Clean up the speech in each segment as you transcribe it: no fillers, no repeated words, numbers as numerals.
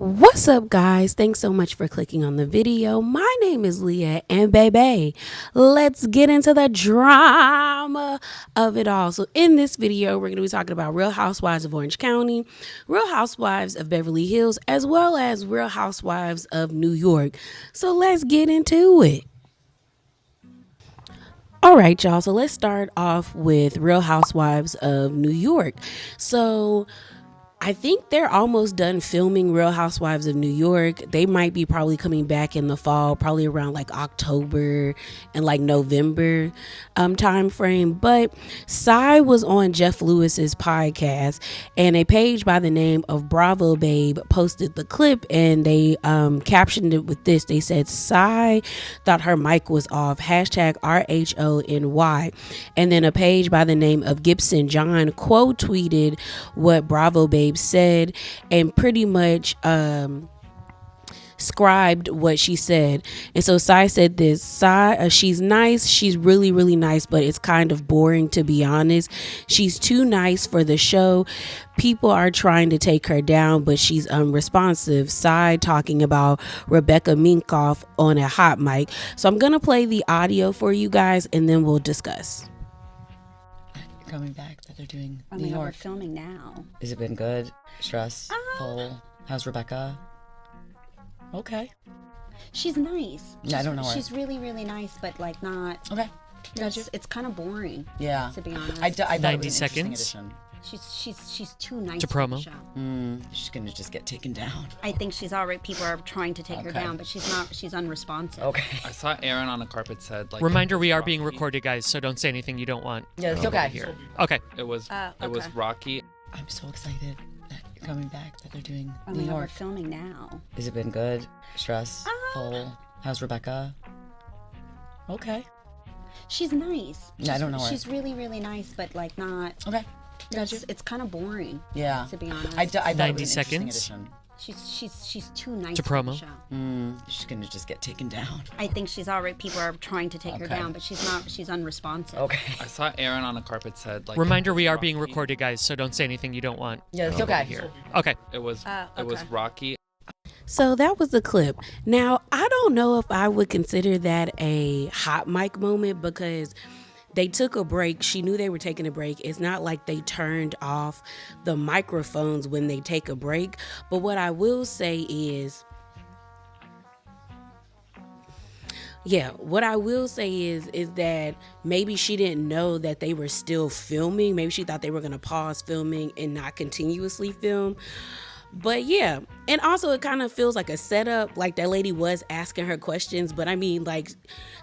What's up, guys? Thanks so much for clicking on the video. My name is Leah, and baby, let's get into the drama of it all. So in this video, we're going to be talking about Real Housewives of Orange County, Real Housewives of Beverly Hills, as well as Real Housewives of New York. So let's get into it. All right, y'all. So let's start off with Real Housewives of New York. So I think they're almost done filming Real Housewives of New York. They might be probably coming back in the fall, probably around like October and like November time frame. But Cy was on Jeff Lewis's podcast, and a page by the name of Bravo Babe posted the clip, and they captioned it with this. They said, Cy thought her mic was off, hashtag RHONY. And then a page by the name of Gibson John quote tweeted what Bravo Babe said and pretty much scribed what she said. And so Cy said this: Cy, she's nice, she's really nice, but it's kind of boring, to be honest. She's too nice for the show. People are trying to take her down, but she's unresponsive. Cy talking about Rebecca Minkoff on a hot mic. So I'm gonna play the audio for you guys and then we'll discuss. Coming back that they're doing Oh New my God, we're York. filming now. Has it been good? Stressful? How's Rebecca? Okay. She's nice. Yeah, I don't know her. She's really nice, but like not. Okay. Gotcha. It's kind of boring. Yeah. To be honest. I thought 90 it was an interesting seconds. addition. She's too nice To for the promo. show. She's gonna just get taken down. I think she's already. People are trying to take her Okay. down, but she's not. She's unresponsive. Okay. I saw Aaron on a carpet said like. Reminder, we are Rocky. being recorded, guys, so don't say anything you don't want. Yeah, it's people to okay. hear. Okay. It was okay. Rocky. I'm so excited that you're coming back that they're doing Oh New my God, we're York. filming now. Has it been good? Stressful? How's Rebecca? Okay. She's nice. Yeah, I don't know her. She's really nice, but like not. Okay. Gotcha. It's kind of boring. Yeah. To be honest. I thought 90 it was an interesting seconds. addition. She's too nice To for the promo. show. She's gonna just get taken down. I think she's already. People are trying to take her Okay. down, but she's not. She's unresponsive. Okay. I saw Aaron on a carpet said like. Reminder, we are being Rocky. recorded, guys, so don't say anything you don't want Yeah, it's people to okay. hear. Okay. It was Rocky. So that was the clip. Now, I don't know if I would consider that a hot mic moment because they took a break. She knew they were taking a break. It's not like they turned off the microphones when they take a break. But what I will say is, is that maybe she didn't know that they were still filming. Maybe she thought they were going to pause filming and not continuously film. But yeah, and also it kind of feels like a setup, like that lady was asking her questions, but I mean, like,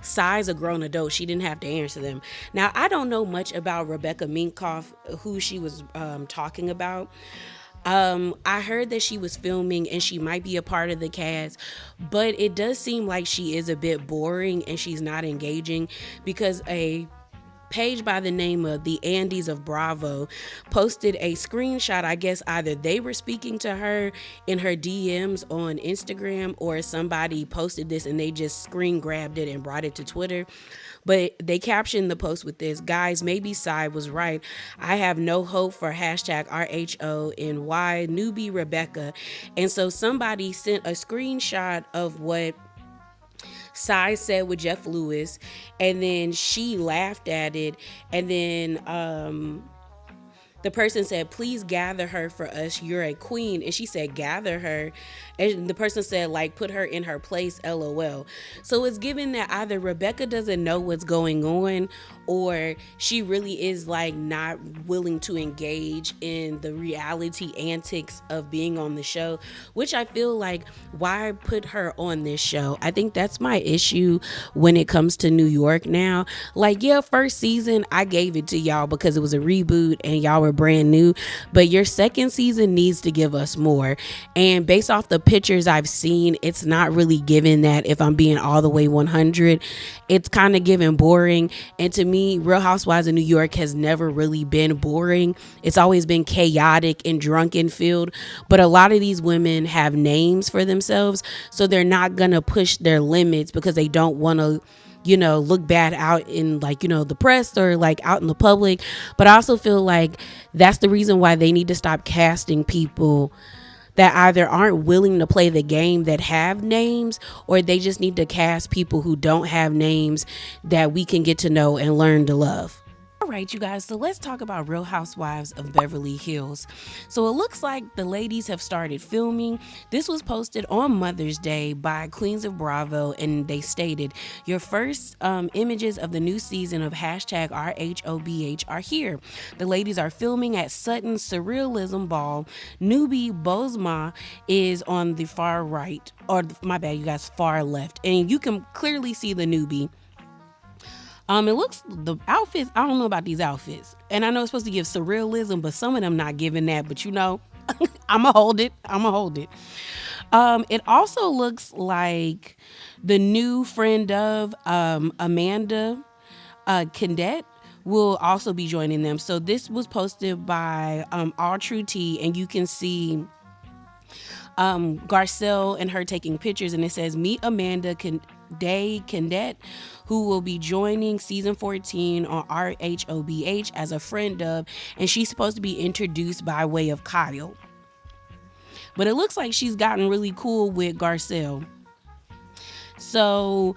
Cy's a grown adult. She didn't have to answer them. Now, I don't know much about Rebecca Minkoff, who she was talking about. I heard that she was filming and she might be a part of the cast, but it does seem like she is a bit boring and she's not engaging because a page by the name of the Andes of Bravo posted a screenshot. I guess either they were speaking to her in her DMs on Instagram or somebody posted this and they just screen grabbed it and brought it to Twitter. But they captioned the post with this: guys, maybe Cy was right. I have no hope for hashtag RHONY newbie Rebecca. And so somebody sent a screenshot of what Cy said with Jeff Lewis, and then she laughed at it, and then the person said, please gather her for us, you're a queen. And she said, gather her, and the person said, like, put her in her place, LOL. So it's given that either Rebecca doesn't know what's going on, or she really is like not willing to engage in the reality antics of being on the show, which I feel like, why put her on this show? I think that's my issue when it comes to New York now. Like, yeah, first season I gave it to y'all because it was a reboot and y'all were brand new, but your second season needs to give us more. And based off the pictures I've seen, it's not really giving that. If I'm being all the way 100, it's kind of giving boring. And to me, Real Housewives of New York has never really been boring. It's always been chaotic and drunken filled, but a lot of these women have names for themselves, so they're not gonna push their limits because they don't want to, you know, look bad out in, like, you know, the press or like out in the public. But I also feel like that's the reason why they need to stop casting people that either aren't willing to play the game that have names, or they just need to cast people who don't have names that we can get to know and learn to love. All right, you guys, so let's talk about Real Housewives of Beverly Hills. So it looks like the ladies have started filming. This was posted on Mother's Day by Queens of Bravo, and they stated, your first images of the new season of hashtag RHOBH are here. The ladies are filming at Sutton's Surrealism Ball. Newbie Bozma is on the far right, or my bad, you guys, far left. And you can clearly see the newbie. It looks, the outfits, I don't know about these outfits. And I know it's supposed to give surrealism, but some of them not giving that. But you know, I'ma hold it. It also looks like the new friend of Amanda Cadet will also be joining them. So this was posted by All True Tea, and you can see Garcelle and her taking pictures, and it says, meet Amanda Day Cadet, who will be joining season 14 on RHOBH as a friend of, and she's supposed to be introduced by way of Kyle. But it looks like she's gotten really cool with Garcelle. So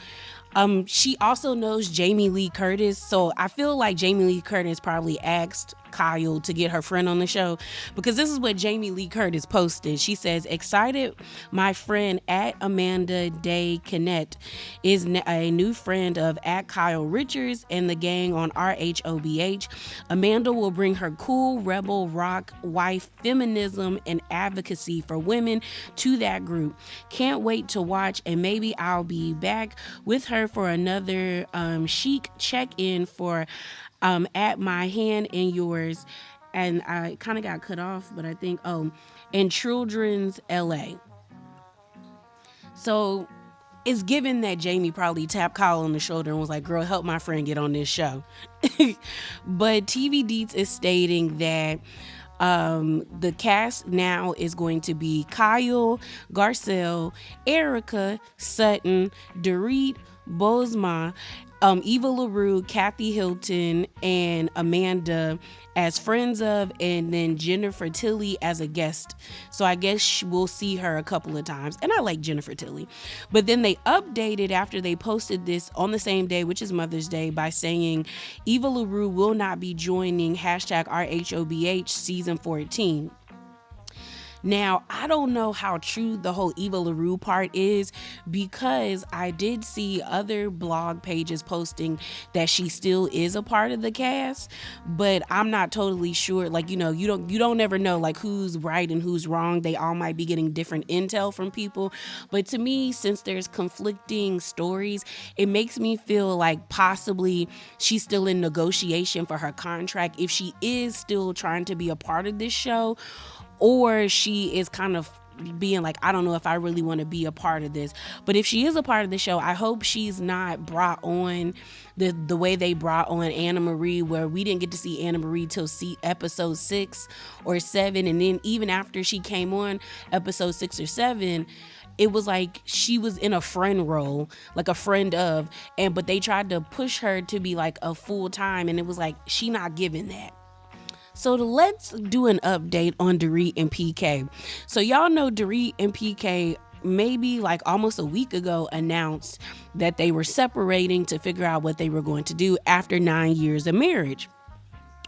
she also knows Jamie Lee Curtis. So I feel like Jamie Lee Curtis probably asked Kyle to get her friend on the show, because this is what Jamie Lee Curtis posted. She says, excited, my friend at Amanda Day Canet is a new friend of at Kyle Richards and the gang on RHOBH. Amanda will bring her cool rebel rock wife feminism and advocacy for women to that group. Can't wait to watch, and maybe I'll be back with her for another chic check-in for at my hand in yours. And I kind of got cut off, but I think, in Children's LA. So it's given that Jamie probably tapped Kyle on the shoulder and was like, girl, help my friend get on this show. But TV Deets is stating that the cast now is going to be Kyle, Garcelle, Erica, Sutton, Dorit, Bozma, Eva LaRue, Kathy Hilton, and Amanda as friends of, and then Jennifer Tilly as a guest. So I guess we'll see her a couple of times. And I like Jennifer Tilly. But then they updated after they posted this on the same day, which is Mother's Day, by saying Eva LaRue will not be joining hashtag RHOBH season 14. Now, I don't know how true the whole Eva LaRue part is, because I did see other blog pages posting that she still is a part of the cast, but I'm not totally sure. Like, you know, you don't ever know like who's right and who's wrong. They all might be getting different intel from people. But to me, since there's conflicting stories, it makes me feel like possibly she's still in negotiation for her contract, if she is still trying to be a part of this show, or she is kind of being like, I don't know if I really want to be a part of this. But if she is a part of the show, I hope she's not brought on the way they brought on Anna Marie, where we didn't get to see Anna Marie till episode 6 or 7. And then even after she came on episode 6 or 7, it was like she was in a friend role, like a friend of, but they tried to push her to be like a full time, and it was like she not giving that. So let's do an update on Dorit and PK. So y'all know Dorit and PK maybe like almost a week ago announced that they were separating to figure out what they were going to do after 9 years of marriage.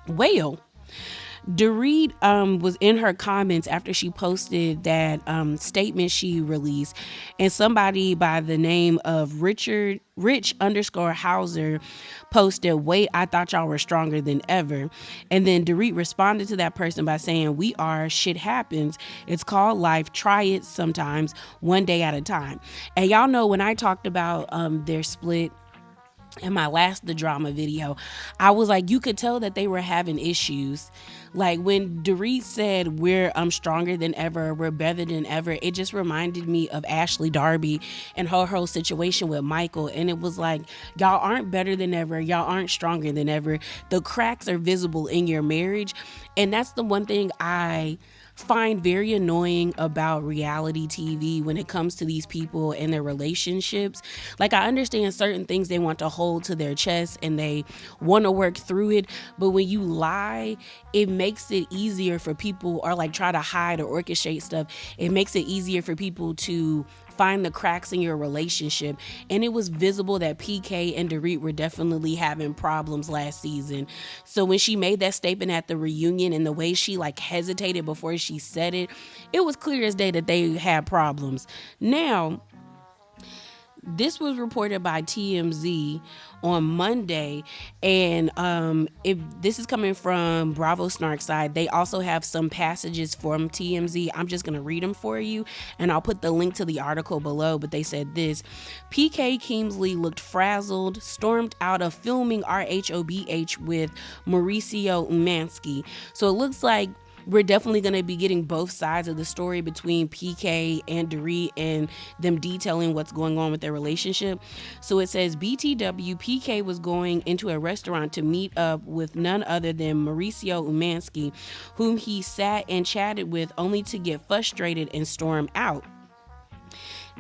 Well, Dorit was in her comments after she posted that statement she released, and somebody by the name of Rich_Hauser posted, wait, I thought y'all were stronger than ever. And then Dorit responded to that person by saying, we are, shit happens. It's called life. Try it sometimes, one day at a time. And y'all know when I talked about their split in my last The Drama video, I was like, you could tell that they were having issues. Like when Dorit said we're stronger than ever, we're better than ever, it just reminded me of Ashley Darby and her whole situation with Michael. And it was like, y'all aren't better than ever, y'all aren't stronger than ever. The cracks are visible in your marriage. And that's the one thing I find very annoying about reality TV when it comes to these people and their relationships. Like, I understand certain things they want to hold to their chest and they want to work through it, but when you lie, it makes it easier for people, or like try to hide or orchestrate stuff. It makes it easier for people to find the cracks in your relationship. And it was visible that PK and Dorit were definitely having problems last season. So when she made that statement at the reunion and the way she like hesitated before she said it, it was clear as day that they had problems. Now, this was reported by TMZ on Monday, and if this is coming from Bravo Snark side, they also have some passages from TMZ. I'm just going to read them for you, and I'll put the link to the article below, but they said this: PK Kingsley looked frazzled, stormed out of filming RHOBH with Mauricio Umansky. So it looks like we're definitely going to be getting both sides of the story between PK and Dorit and them detailing what's going on with their relationship. So it says, BTW, PK was going into a restaurant to meet up with none other than Mauricio Umansky, whom he sat and chatted with only to get frustrated and storm out.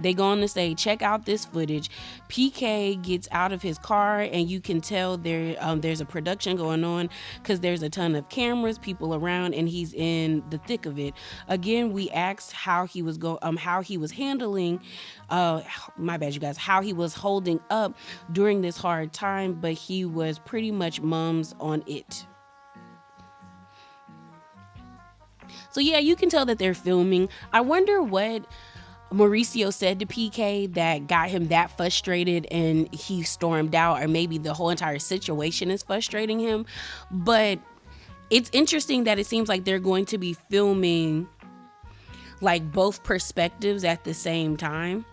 They go on to say, check out this footage. PK gets out of his car and you can tell there's a production going on because there's a ton of cameras, people around, and he's in the thick of it. Again, we asked how he was handling, my bad, you guys, how he was holding up during this hard time, but he was pretty much mums on it. So yeah, you can tell that they're filming. I wonder what Mauricio said to PK that got him that frustrated and he stormed out, or maybe the whole entire situation is frustrating him. But it's interesting that it seems like they're going to be filming like both perspectives at the same time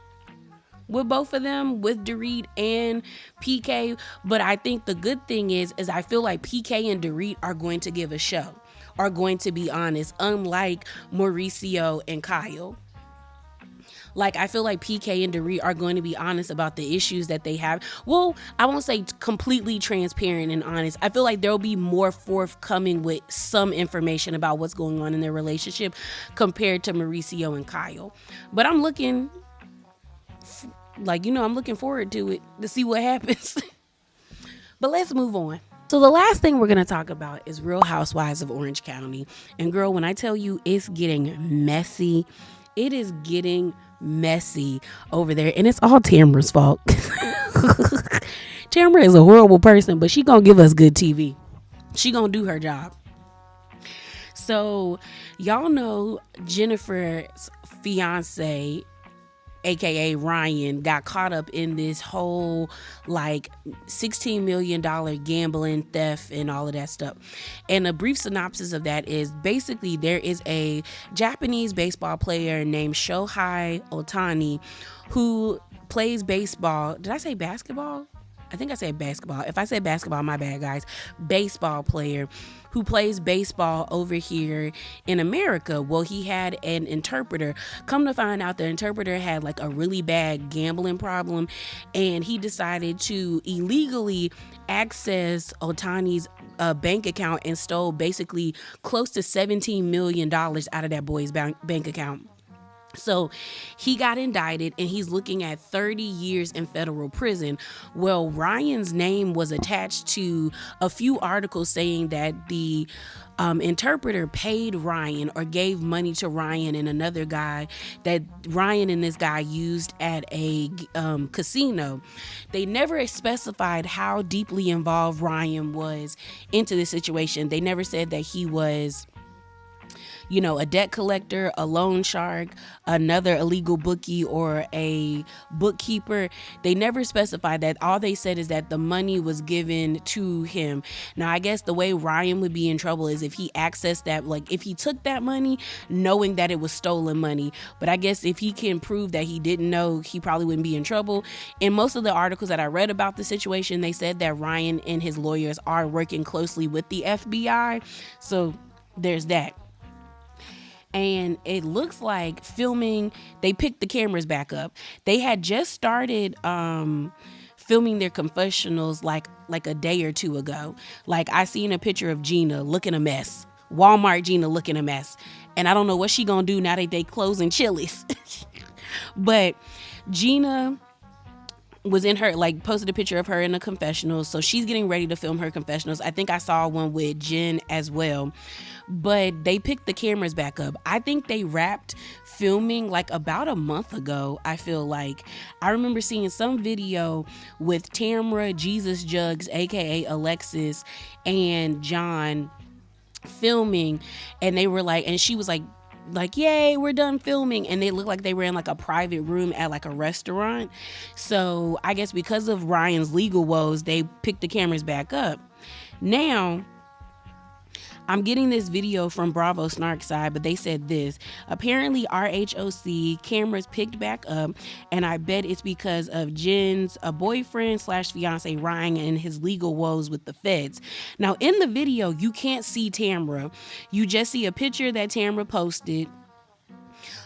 with both of them, with Dorit and PK. But I think the good thing is I feel like PK and Dorit are going to give a show, are going to be honest, unlike Mauricio and Kyle. Like, I feel like PK and Dorit are going to be honest about the issues that they have. Well, I won't say completely transparent and honest. I feel like there'll be more forthcoming with some information about what's going on in their relationship compared to Mauricio and Kyle. But I'm looking forward to it, to see what happens. But let's move on. So the last thing we're going to talk about is Real Housewives of Orange County. And girl, when I tell you it's getting messy, it is getting messy over there, and it's all Tamra's fault. Tamra is a horrible person, but she gonna give us good TV. She gonna do her job. So y'all know Jennifer's fiance, aka Ryan, got caught up in this whole like $16 million gambling, theft, and all of that stuff. And a brief synopsis of that is basically there is a Japanese baseball player named Shohei Ohtani who plays baseball. Did I say basketball? I think I said basketball. If I said basketball, my bad, guys. Baseball player who plays baseball over here in America. Well, he had an interpreter. Come to find out, the interpreter had like a really bad gambling problem, and he decided to illegally access Ohtani's bank account and stole basically close to $17 million out of that boy's bank account. So he got indicted and he's looking at 30 years in federal prison. Well, Ryan's name was attached to a few articles saying that the interpreter paid Ryan or gave money to Ryan and another guy that Ryan and this guy used at a casino. They never specified how deeply involved Ryan was into the situation. They never said that he was, you know, a debt collector, a loan shark, another illegal bookie, or a bookkeeper. They never specified that. All they said is that the money was given to him. Now, I guess the way Ryan would be in trouble is if he accessed that, like if he took that money knowing that it was stolen money. But I guess if he can prove that he didn't know, he probably wouldn't be in trouble. In most of the articles that I read about the situation, they said that Ryan and his lawyers are working closely with the FBI. So there's that. And it looks like filming, they picked the cameras back up. They had just started filming their confessionals like a day or two ago. Like, I seen a picture of Gina looking a mess Walmart Gina looking a mess. And I don't know what she gonna do now that they closing Chili's. But Gina was in her, like, posted a picture of her in the confessionals. So she's getting ready to film her confessionals. I think I saw one with Jen as well. But they picked the cameras back up. I think they wrapped filming like about a month ago. I feel like I remember seeing some video with Tamra, Jesus Jugs, aka Alexis, and John filming, and they were like, and she was like, yay, we're done filming, and they looked like they were in like a private room at like a restaurant. So I guess because of Ryan's legal woes, they picked the cameras back up. Now I'm getting this video from Bravo Snark side, but they said this: apparently RHOC cameras picked back up, and I bet it's because of Jen's boyfriend / fiance Ryan and his legal woes with the feds. Now in the video, you can't see Tamra. You just see a picture that Tamra posted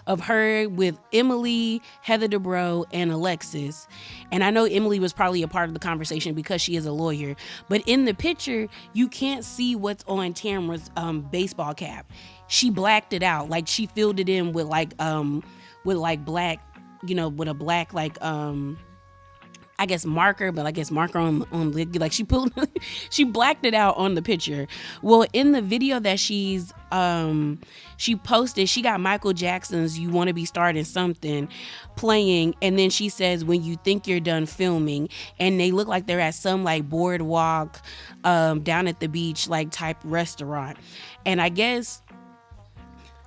of her with Emily, Heather Dubrow, and Alexis. And I know Emily was probably a part of the conversation because she is a lawyer. But in the picture, you can't see what's on Tamra's baseball cap. She blacked it out. Like, she filled it in with black, with a black, I guess marker, but I guess marker on like she blacked it out on the picture. Well, in the video that she posted, she got Michael Jackson's "You Want to Be Starting Something" playing, and then she says, "When you think you're done filming," and they look like they're at some like boardwalk down at the beach like type restaurant. And I guess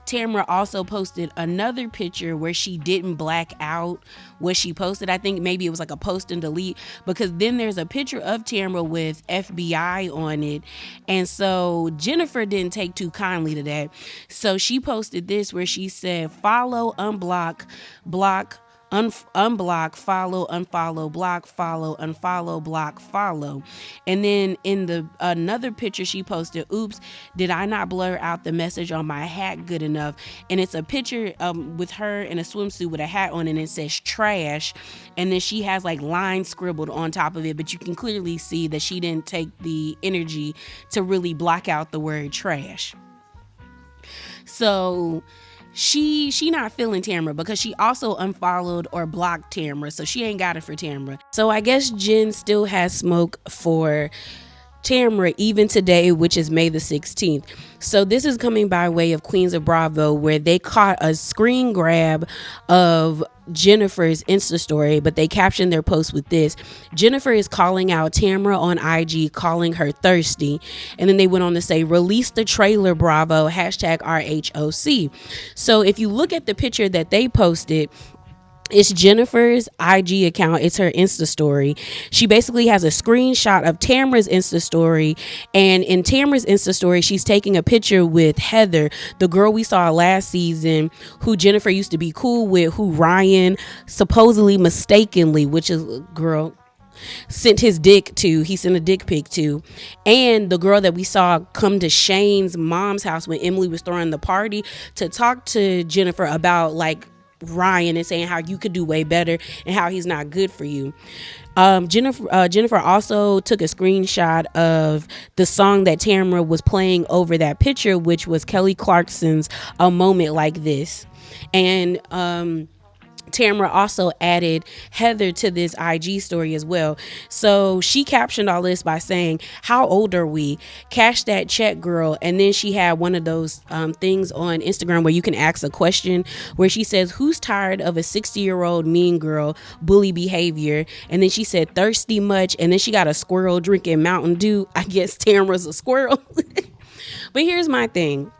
Tamra also posted another picture where she didn't black out what she posted. I think maybe it was like a post and delete, because then there's a picture of Tamra with FBI on it. And so Jennifer didn't take too kindly to that. So she posted this where she said, "Follow, unblock, block, unblock, follow, unfollow, block, follow, unfollow, block, follow." And then in the another picture she posted, "Oops, did I not blur out the message on my hat good enough?" And it's a picture with her in a swimsuit with a hat on, and it says trash, and then she has like lines scribbled on top of it, but you can clearly see that she didn't take the energy to really block out the word trash. So she not feeling Tamra, because she also unfollowed or blocked Tamra, so she ain't got it for Tamra. So I guess Jen still has smoke for Tamra even today, which is May the 16th. So this is coming by way of Queens of Bravo, where they caught a screen grab of Jennifer's Insta story, but they captioned their post with this: "Jennifer is calling out Tamra on IG, calling her thirsty." And then they went on to say, "Release the trailer, Bravo, hashtag RHOC." So if you look at the picture that they posted, it's Jennifer's IG account. It's her Insta story. She basically has a screenshot of Tamra's Insta story. And in Tamra's Insta story, she's taking a picture with Heather, the girl we saw last season, who Jennifer used to be cool with, who Ryan supposedly mistakenly, which is a girl, sent his dick to. He sent a dick pic to. And the girl that we saw come to Shane's mom's house when Emily was throwing the party to talk to Jennifer about like Ryan and saying how you could do way better and how he's not good for you. Jennifer also took a screenshot of the song that Tamra was playing over that picture, which was Kelly Clarkson's "A Moment Like This." And Tamra also added Heather to this IG story as well. So she captioned all this by saying, "How old are we? Cash that check, girl." And then she had one of those things on Instagram where you can ask a question, where she says, "Who's tired of a 60-year-old mean girl bully behavior?" And then she said, "Thirsty much?" And then she got a squirrel drinking Mountain Dew. I guess Tamra's a squirrel. But here's my thing.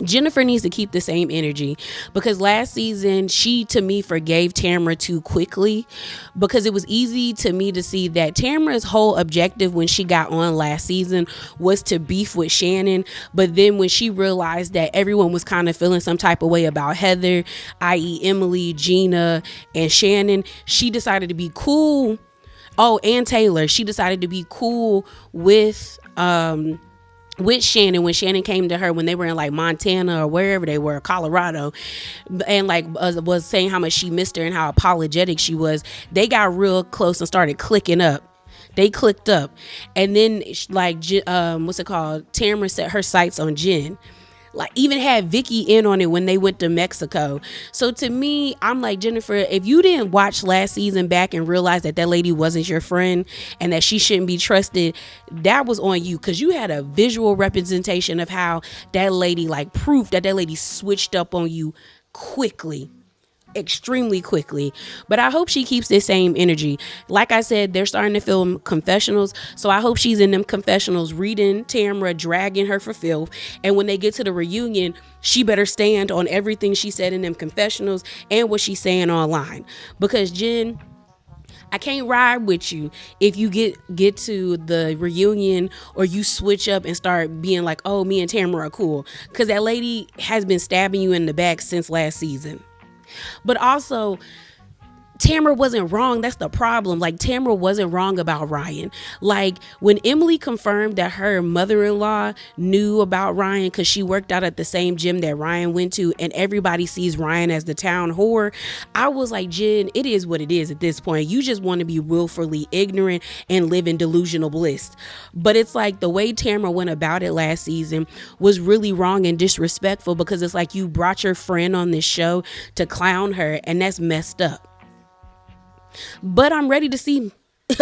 Jennifer needs to keep the same energy, because last season she, to me, forgave Tamra too quickly, because it was easy to me to see that Tamra's whole objective when she got on last season was to beef with Shannon. But then when she realized that everyone was kind of feeling some type of way about Heather, i.e. Emily, Gina, and Shannon, she decided to be cool. Oh, and Taylor. She decided to be cool with Shannon when Shannon came to her when they were in like Montana or wherever they were, Colorado, and like was saying how much she missed her and how apologetic she was. They got real close and started clicking up. They clicked up, and then like what's it called? Tamra set her sights on Jen. Like even had Vicky in on it when they went to Mexico. So to me, I'm like, Jennifer, if you didn't watch last season back and realize that lady wasn't your friend and that she shouldn't be trusted, that was on you, because you had a visual representation of how that lady, like proof that lady switched up on you quickly. Extremely quickly. But I hope she keeps this same energy. Like I said, they're starting to film confessionals, so I hope she's in them confessionals reading Tamra, dragging her for filth, and when they get to the reunion, she better stand on everything she said in them confessionals and what she's saying online. Because Jen, I can't ride with you if you get to the reunion or you switch up and start being like, oh, me and Tamra are cool, because that lady has been stabbing you in the back since last season. But also, Tamra wasn't wrong. That's the problem. Like, Tamra wasn't wrong about Ryan. Like, when Emily confirmed that her mother-in-law knew about Ryan because she worked out at the same gym that Ryan went to, and everybody sees Ryan as the town whore, I was like, Jen, it is what it is at this point. You just want to be willfully ignorant and live in delusional bliss. But it's like the way Tamra went about it last season was really wrong and disrespectful, because it's like you brought your friend on this show to clown her, and that's messed up. But I'm ready to see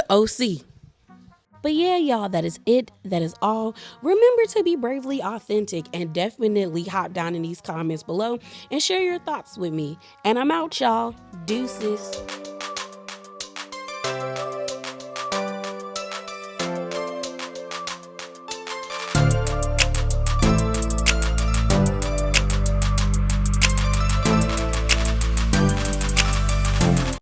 OC. But yeah, y'all, that is it. That is all. Remember to be bravely authentic, and definitely hop down in these comments below and share your thoughts with me. And I'm out, y'all. Deuces.